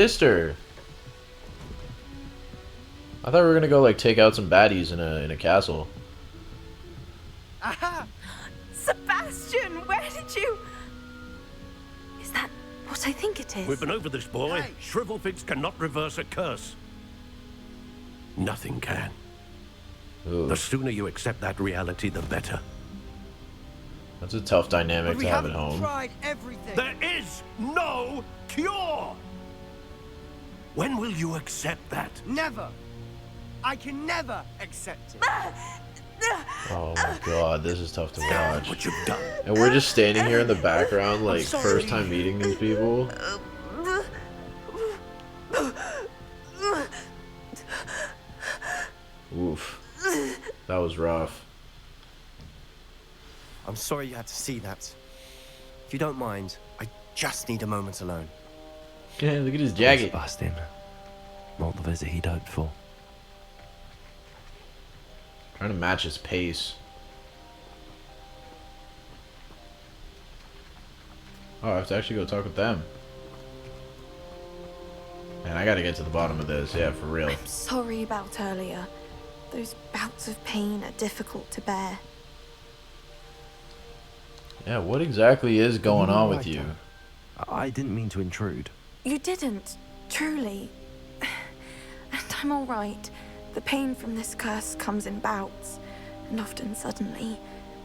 Sister. I thought we were gonna go like take out some baddies in a castle. Aha! Sebastian, where did you... Is that what I think it is? We've been over this, boy. Hey. Shrivelfigs cannot reverse a curse. Nothing can. Ooh, The sooner you accept that reality, the better. that's a tough But dynamic we to have at haven't home. tried everything. There is no cure! When will you accept that? Never. I can never accept it. Oh my god, this is tough to watch. What you've done. And we're just standing here in the background, like sorry. first time meeting these people. Oof, that was rough. I'm sorry you had to see that. If you don't mind, I just need a moment alone. Yeah, look at his jacket. Sebastian. Not the visit he'd hoped for. Trying to match his pace. Oh, I have to actually go talk with them. Man, I gotta get to the bottom of this. Yeah, for real. I'm sorry about earlier. Those bouts of pain are difficult to bear. Yeah, what exactly is going on with you? I didn't mean to intrude. You didn't, truly. And I'm all right. The pain from this curse comes in bouts, and often suddenly.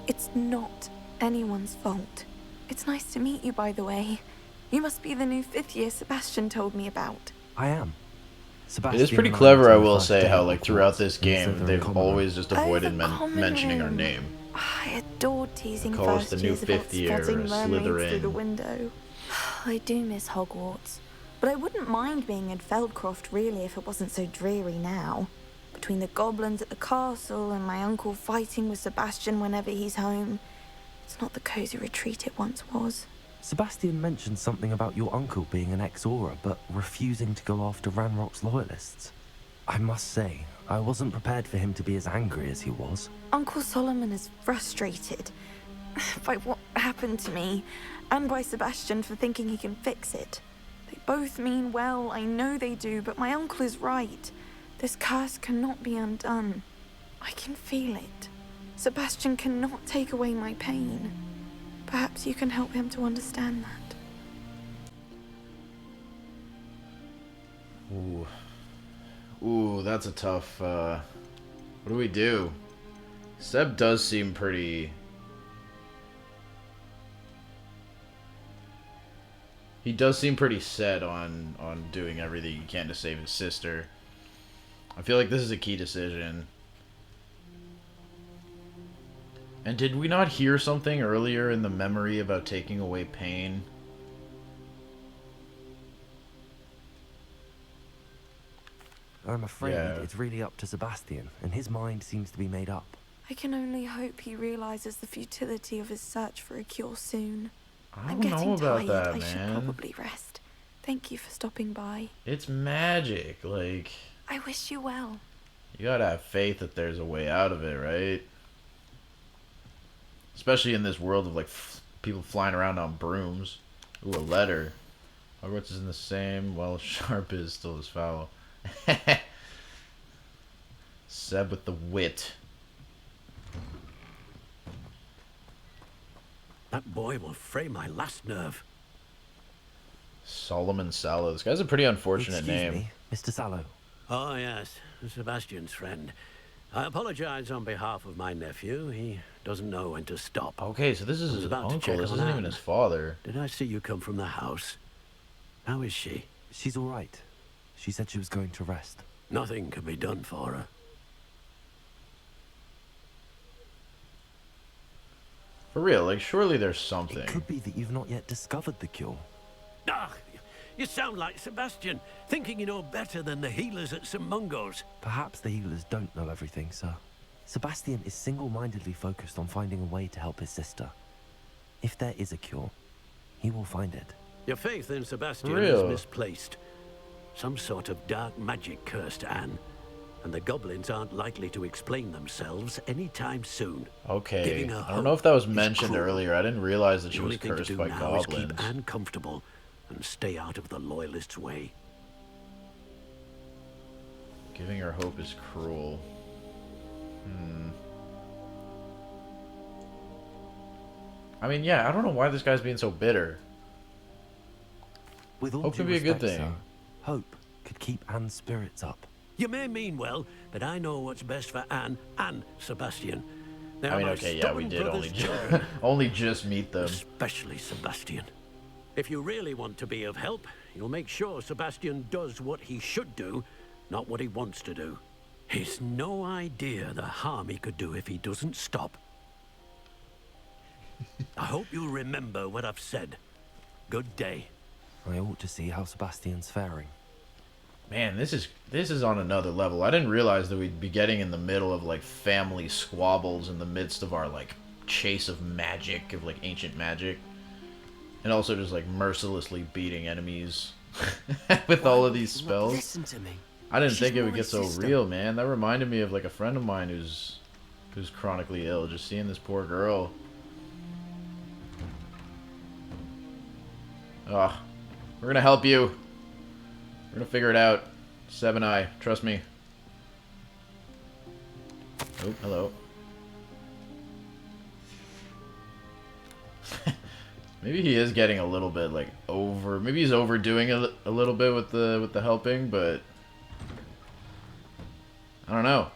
It's not anyone's fault. It's nice to meet you, by the way. You must be the new 5th year Sebastian told me about. I am. It Sebastian is pretty and clever, I went on will the first say, day how at like throughout Hogwarts this in game, Slytherin they've common room. always just avoided the common mentioning our room. name. I adored teasing Call us first the new years about 5th year spotting mermaids through Slytherin. the window. I do miss Hogwarts, but I wouldn't mind being in Feldcroft really if it wasn't so dreary now. Between the goblins at the castle and my uncle fighting with Sebastian whenever he's home, it's not the cozy retreat it once was. Sebastian mentioned something about your uncle being an ex-Auror, but refusing to go after Ranrock's loyalists. I must say, I wasn't prepared for him to be as angry as he was. Uncle Solomon is frustrated by what happened to me, and by Sebastian for thinking he can fix it. They both mean well, I know they do, but my uncle is right. This curse cannot be undone. I can feel it. Sebastian cannot take away my pain. Perhaps you can help him to understand that. Ooh. Ooh, that's a tough, what do we do? Seb does seem pretty... He does seem pretty set on doing everything he can to save his sister. I feel like this is a key decision. And did we not hear something earlier in the memory about taking away pain? I'm afraid Yeah. it's really up to Sebastian, and his mind seems to be made up. I can only hope he realizes the futility of his search for a cure soon. I I'm don't getting know about tired. that, I should man. probably rest. Thank you for stopping by. It's magic, like... I wish you well. You gotta have faith that there's a way out of it, right? Especially in this world of like people flying around on brooms. Ooh, a letter. Hogwarts is in the same. Well, sharp is still as foul. Seb with the wit. That boy will fray my last nerve. Solomon Sallow. This guy's a pretty unfortunate Excuse name. me, Mr. Sallow. Oh, yes, Sebastian's friend. I apologize on behalf of my nephew. He doesn't know when to stop. Okay, so this is I was his about to uncle. check This on isn't even Anne. his father. Did I see you come from the house? How is she? She's all right. She said she was going to rest. Nothing can be done for her. For real, like surely there's It something. could be that you've not yet discovered the cure. Ah, you sound like Sebastian, thinking you know better than the healers at St. Mungo's. Perhaps the healers don't know everything, sir. Sebastian is single-mindedly focused on finding a way to help his sister. If there is a cure, he will find it. Your faith in Sebastian Real. is misplaced. Some sort of dark magic cursed Anne, and the goblins aren't likely to explain themselves anytime soon. Okay. Giving her I don't know if that was hope is mentioned cruel. earlier. I didn't realize that she The was only thing to cursed do by now is goblins. keep Anne comfortable and stay out of the Loyalists' way. Giving her hope is cruel. I mean, yeah, I don't know why this guy's being so bitter. With all Hope due could be a good respect, thing. sir, hope could keep Anne's spirits up. You may mean well, but I know what's best for Anne and Sebastian. They I are mean, my okay, yeah, we stubborn did brother's only children, only just meet them. especially Sebastian. If you really want to be of help, you'll make sure Sebastian does what he should do, not what he wants to do. He's no idea the harm he could do if he doesn't stop. I hope you'll remember what I've said. Good day. I ought to see how Sebastian's faring. Man, this is on another level. I didn't realize that we'd be getting in the middle of like family squabbles in the midst of our like chase of magic, of like ancient magic. And also just like mercilessly beating enemies with all of these spells. Listen to me. I didn't She's think it would my get so sister. real, man. That reminded me of like a friend of mine who's chronically ill. Just seeing this poor girl. Ugh. We're gonna help you. We're gonna figure it out. Seven Eye, trust me. Oh, hello. Maybe he is getting a little bit like over. Maybe he's overdoing a little bit with the helping, but I don't know.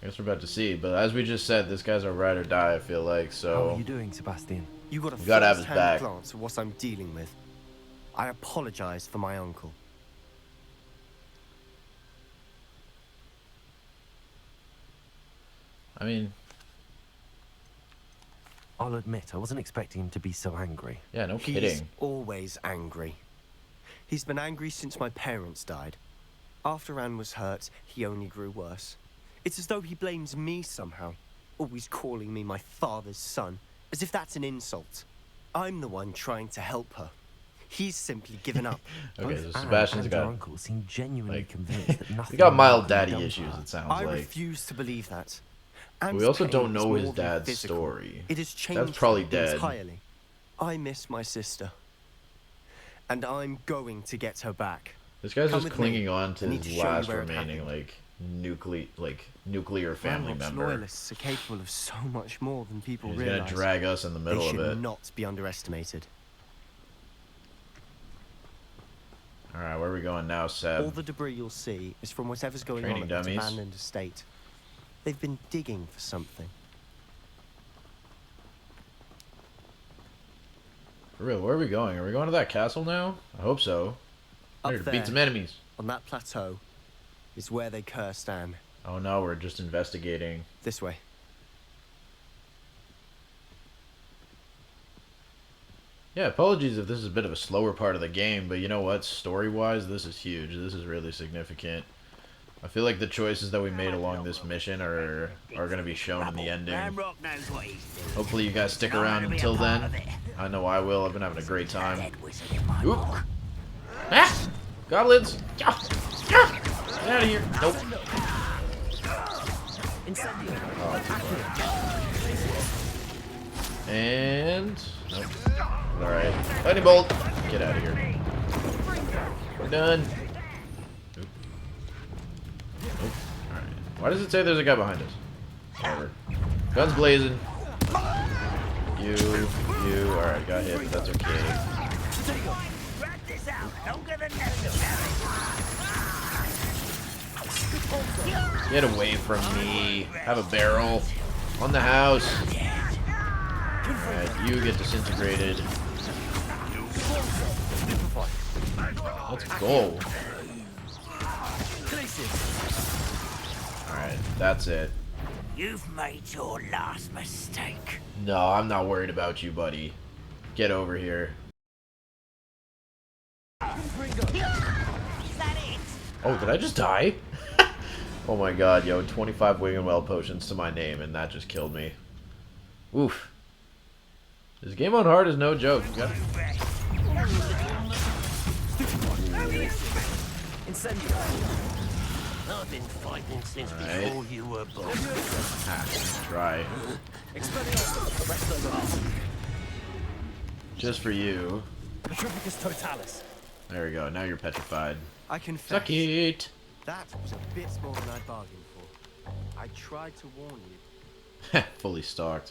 I guess we're about to see. But as we just said, this guy's a ride or die. I feel like so. How are you doing, Sebastian? You got a We gotta have his first-hand back. glance of what I'm dealing with. I apologize for my uncle. I mean, I'll admit, I wasn't expecting him to be so angry. yeah, no He's kidding. always angry. He's been angry since my parents died. After Anne was hurt, he only grew worse. It's as though he blames me somehow, always calling me my father's son, as if that's an insult. I'm the one trying to help her. He's simply given up. Okay, Both so Anne Sebastian's and her got uncle seem genuinely like convinced that nothing he's got more mild can be daddy done for issues. her. It sounds I like. refuse to believe that. We Anne's also pain don't is know his more than dad's physical. story. It has changed probably him dead. entirely. I miss my sister, and I'm going to get her back. This guy's Come just with clinging me. on to I need his to show you last where it remaining happened. nuclear family Ranrock's member. loyalists are capable of so much more than people He's realize. gonna drag us in the They middle of should it. not be underestimated. All right, where are we going now, Seb? All the debris you'll see is from whatever's going Training on at that dummies. abandoned estate. They've been digging for something. For real, where are we going? Are we going to that castle now? I hope so. I'm Up here to there, beat some enemies. on that plateau, is where they cursed Anne. Oh no, we're just investigating. This way. Yeah, apologies if this is a bit of a slower part of the game, but you know what? Story-wise, this is huge. This is really significant. I feel like the choices that we made along this mission are going to be shown in the ending. Ranrock knows what he's doing. Hopefully you guys stick around until then. I know I will. I've been having a great time. Dead wizard in my Oop. book. Ah! Goblins! Ah! Ah! Get out of here! Nope. And... Nope. Alright. Lightning bolt! Get out of here. We're done. Oop. Nope. Alright. Why does it say there's a guy behind us? Whatever. Guns blazing. You. Alright, got hit, but that's okay. Rat this out. Don't get a nest about it. Get away from me. Have a barrel. On the house. Alright, you get disintegrated. Let's go. Alright, that's it. You've made your last mistake. No, I'm not worried about you, buddy. Get over here. Is that it? Oh, did I just die? Oh my god, yo, 25 Wing and Well potions to my name, and that just killed me. Oof. This game on hard is no joke. You got I've been fighting since Alright. before you were born. try. Just for you. Petrificus totalis. There we go. Now you're petrified. I confess. Suck it. That was a bit more than I bargained for. I tried to warn you. Fully stocked.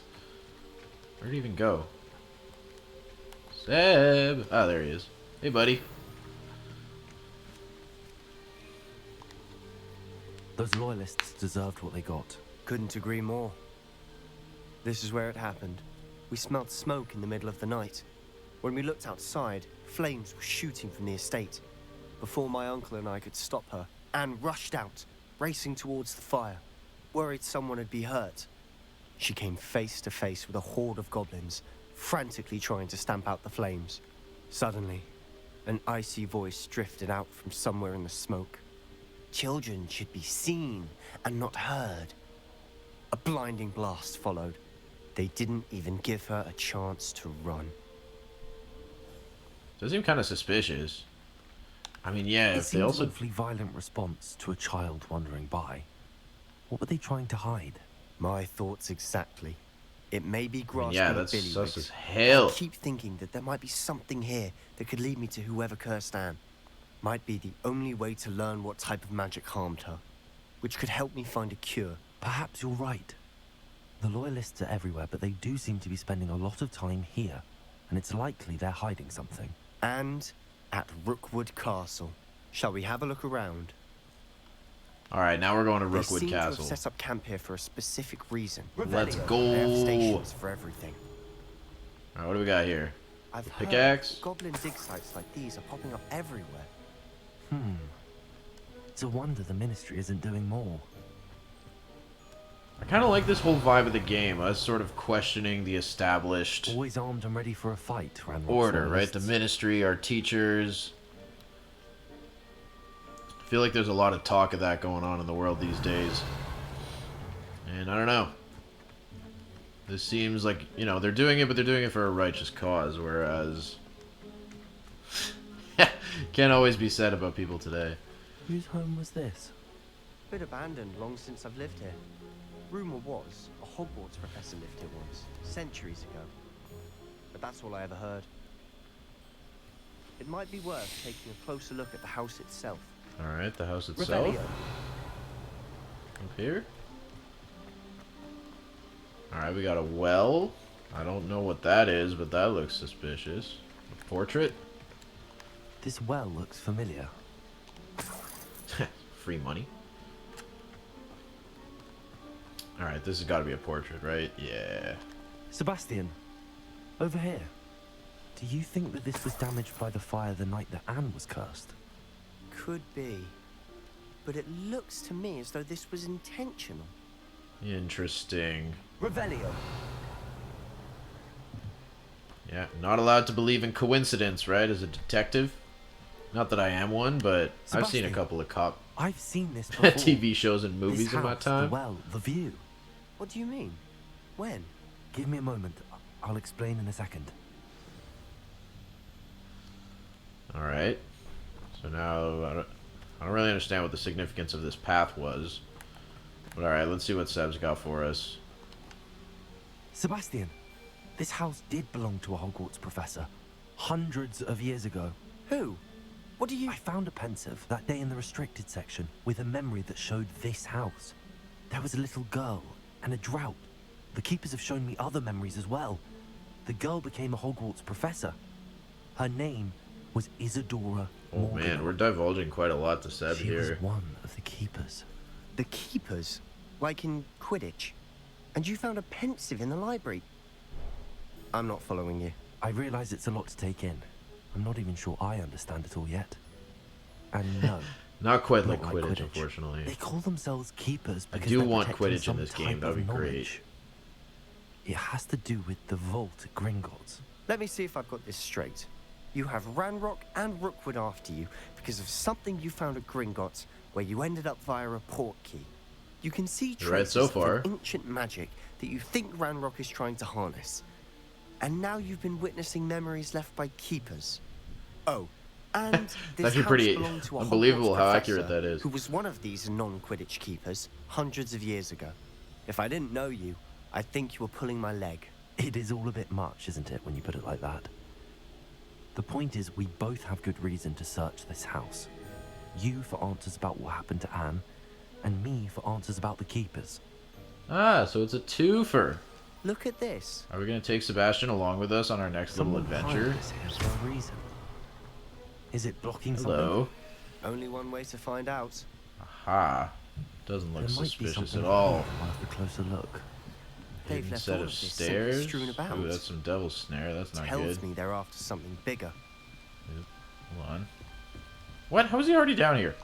Where'd he even go? Seb! Ah, there he is. Hey, buddy. Those loyalists deserved what they got. Couldn't agree more. This is where it happened. We smelled smoke in the middle of the night. When we looked outside, flames were shooting from the estate. Before my uncle and I could stop her, Anne rushed out, racing towards the fire, worried someone would be hurt. She came face to face with a horde of goblins, frantically trying to stamp out the flames. Suddenly, an icy voice drifted out from somewhere in the smoke. Children should be seen and not heard. A blinding blast followed. They didn't even give her a chance to run. Does seem kind of suspicious. I mean, yeah, It if they seems also... an awfully violent response to a child wandering by. What were they trying to hide? My thoughts exactly. It may be I mean, grasping yeah, a that's billy sus as I hell. keep thinking that there might be something here that could lead me to whoever cursed Anne. Might be the only way to learn what type of magic harmed her, which could help me find a cure. Perhaps you're right. The loyalists are everywhere, but they do seem to be spending a lot of time here, and it's likely they're hiding something. And at Rookwood Castle. Shall we have a look around? Alright, now we're going to They Rookwood seem to Castle. have set up camp here for a specific reason. Let's They have go. stations for everything. Alright, what do we got here? I've The heard pickaxe? goblin dig sites like these are popping up everywhere. It's a wonder the Ministry isn't doing more. I kind of like this whole vibe of the game, us sort of questioning the established Always armed and ready for a fight, Ranrock's order, right? loyalists. The Ministry, our teachers. I feel like there's a lot of talk of that going on in the world these days. And I don't know. This seems like, you know, they're doing it, but they're doing it for a righteous cause, whereas... can't always be said about people today. Whose home was this? Bit abandoned long since I've lived here. Rumor was a Hogwarts professor lived here once, centuries ago. But that's all I ever heard. It might be worth taking a closer look at the house itself. Alright, the house itself. Revelio. Up here. Alright, we got a well. I don't know what that is, but that looks suspicious. A portrait. This well looks familiar. Free money. Alright, this has got to be a portrait, right? Yeah. Sebastian, over here. Do you think that this was damaged by the fire the night that Anne was cursed? Could be. But it looks to me as though this was intentional. Interesting. Revelio. Yeah, not allowed to believe in coincidence, right? As a detective. Not that I am one, but I've seen a Sebastian. couple of cop I've seen this before. TV shows and This movies in my house, time. The well, the view. What do you mean? When? Give me a moment. I'll explain in a second. Alright. So now, I don't really understand what the significance of this path was. But alright, let's see what Seb's got for us. Sebastian, this house did belong to a Hogwarts professor. Hundreds of years ago. Who? What do you... I found a pensive that day in the restricted section with a memory that showed this house. There was a little girl and a drought. The keepers have shown me other memories as well. The girl became a Hogwarts professor. Her name was Isadora Oh Morgan. man, we're divulging quite a lot to Seb She here. was one of the keepers. The keepers? Like in Quidditch? And you found a pensive in the library? I'm not following you. I realize it's a lot to take in. I'm not even sure I understand it all yet. And no, Not quite like not Quidditch, unfortunately. They call themselves keepers I because do they're want protecting Quidditch in some this game, type that'd of be great. knowledge. It has to do with the vault at Gringotts. Let me see if I've got this straight. You have Ranrock and Rookwood after you because of something you found at Gringotts where you ended up via a port key. You can see You're right traces so of far. an ancient magic that you think Ranrock is trying to harness. And now you've been witnessing memories left by keepers. Oh, and this actually house pretty belonged to a unbelievable Hogwarts how professor accurate that is. who was one of these non-Quidditch keepers hundreds of years ago. If I didn't know you, I'd think you were pulling my leg. It is all a bit much, isn't it, when you put it like that? The point is, we both have good reason to search this house. You for answers about what happened to Anne, and me for answers about the Keepers. Ah, so it's a twofer. Look at this. Are we going to take Sebastian along with us on our next little Someone adventure? planted this here for a reason. Is it blocking Hello. Only one way to find out. Aha. Doesn't look something? There might be suspicious something at all. worth a closer look. They've Hidden left set all of of this stairs. simply strewn about. Ooh, that's some devil's snare. That's not Tells good. me they're after something bigger. Hold on. What? How is he already down here?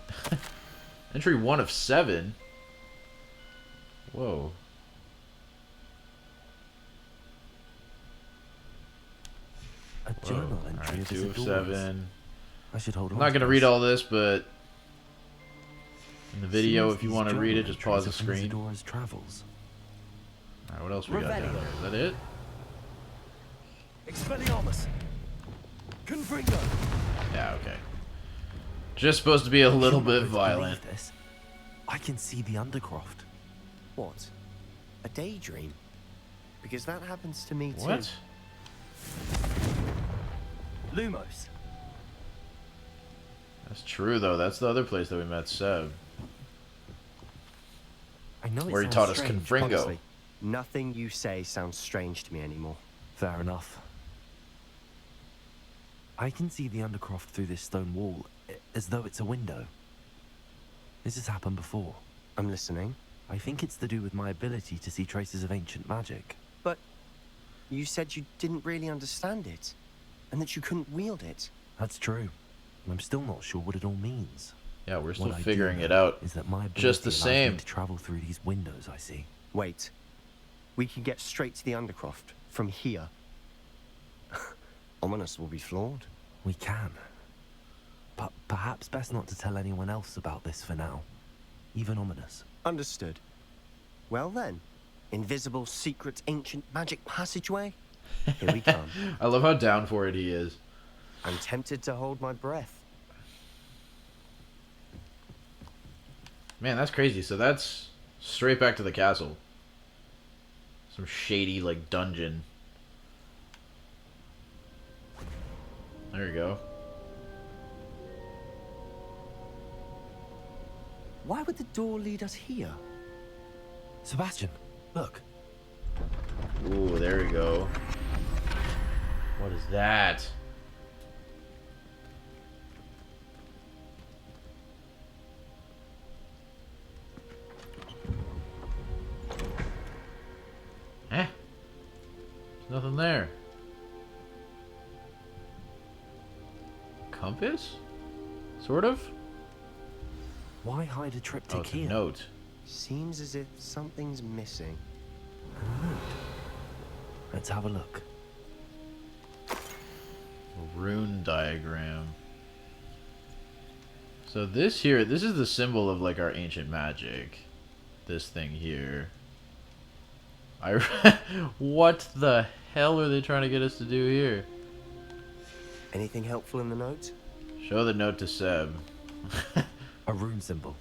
Entry 1 of 7. Whoa. A journal Whoa. entry Alright, of 2 of Isadora's. 7. I should hold on. I'm not to going to this. read all this, but in the video, Seems if you these want to read journal it, just entries pause the are from screen. Isadora's travels. Alright, what else we got down Revelio. here? Is that it? Expelliarmus. Confringo. Yeah, okay. Just supposed to be a little You're not bit going to violent. believe this. I can see the Undercroft. What? A daydream? Because that happens to me too. What? Lumos. That's true, though. That's the other place that we met Seb. I know Where he it taught sounds us strange. Confringo. Honestly, nothing you say sounds strange to me anymore. Fair enough. I can see the Undercroft through this stone wall, as though it's a window. This has happened before. I'm listening. I think it's to do with my ability to see traces of ancient magic. But you said you didn't really understand it, and that you couldn't wield it. That's true. And I'm still not sure what it all means. Yeah, we're still What I do figuring know it out. is that my ability Just the allows same. me to travel through these windows I see. Wait. We can get straight to the Undercroft from here. Ominous will be flawed. We can. But perhaps best not to tell anyone else about this for now. Even Ominous. Understood. Well then, invisible, secret, ancient magic passageway? Here we come. I love how down for it he is. I'm tempted to hold my breath. Man, that's crazy. So that's straight back to the castle. Some shady, like, dungeon. There you go. Why would the door lead us here? Sebastian, look. Ooh, there we go. What is that? Eh? There's nothing there. Compass? Sort of? Why hide a triptych Oh, it's a here? note. Seems as if something's missing. Let's have a look. A rune diagram. So this here, this is the symbol of like our ancient magic. This thing here. What the hell are they trying to get us to do here? Anything helpful in the note? Show the note to Seb. A rune symbol.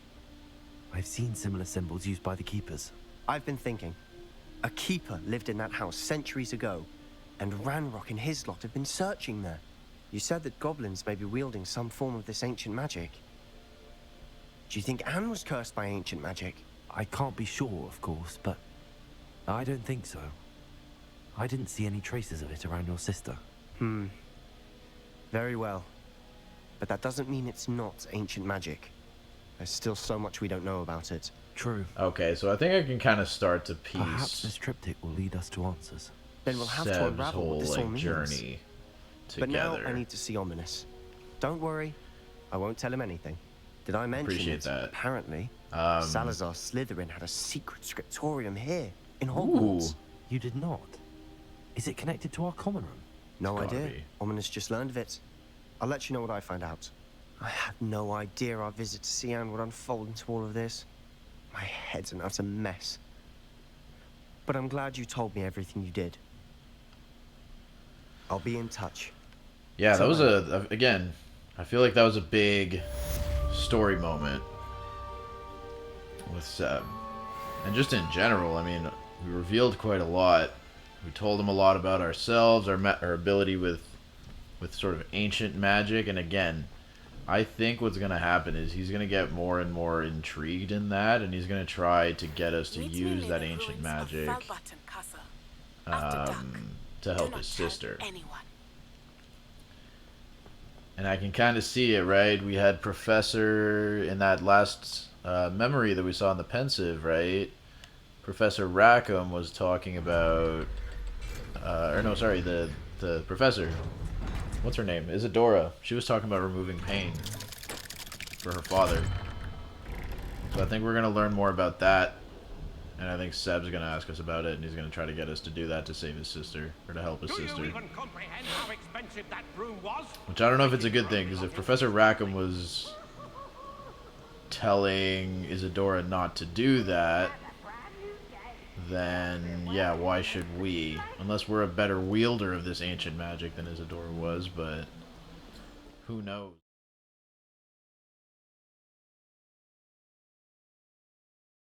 I've seen similar symbols used by the Keepers. I've been thinking. A keeper lived in that house centuries ago, and Ranrock and his lot have been searching there. You said that goblins may be wielding some form of this ancient magic. Do you think Anne was cursed by ancient magic? I can't be sure, of course, but I don't think so. I didn't see any traces of it around your sister. Very well. But that doesn't mean it's not ancient magic. There's still so much we don't know about it. True. Okay, so I think I can kind of start to piece Perhaps this triptych will lead us to answers. Then we'll have to Seb's unravel whole what this all like means. journey But now together. I need to see Ominous. Don't worry, I won't tell him anything. Did I mention Appreciate it? that. Apparently, Um, Salazar Slytherin had a secret scriptorium here in Ooh. Hogwarts. You did not. Is it connected to our common room? No It's gotta idea. be. Ominous just learned of it. I'll let you know what I find out. I had no idea our visit to Sian would unfold into all of this. My head's an utter mess. But I'm glad you told me everything you did. I'll be in touch. Yeah, that was again, I feel like that was a big story moment with Seb. And just in general, I mean, we revealed quite a lot. We told him a lot about ourselves, our ability with sort of ancient magic, and again, I think what's gonna happen is he's gonna get more and more intrigued in that, and he's gonna try to get us to use that ancient magic to help his sister. And I can kind of see it, right? We had Professor in that last memory that we saw in the pensive, right? Professor Rackham was talking about, or no, sorry, the professor. What's her name? Isadora. She was talking about removing pain for her father. So I think we're gonna learn more about that, and I think Seb's gonna ask us about it, and he's gonna try to get us to do that to save his sister, or to help his sister. Do you even comprehend how expensive that broom was? Which I don't know if it's a good thing, because if Professor Rackham was telling Isadora not to do that, then yeah, why should we? Unless we're a better wielder of this ancient magic than Isadora was, but who knows?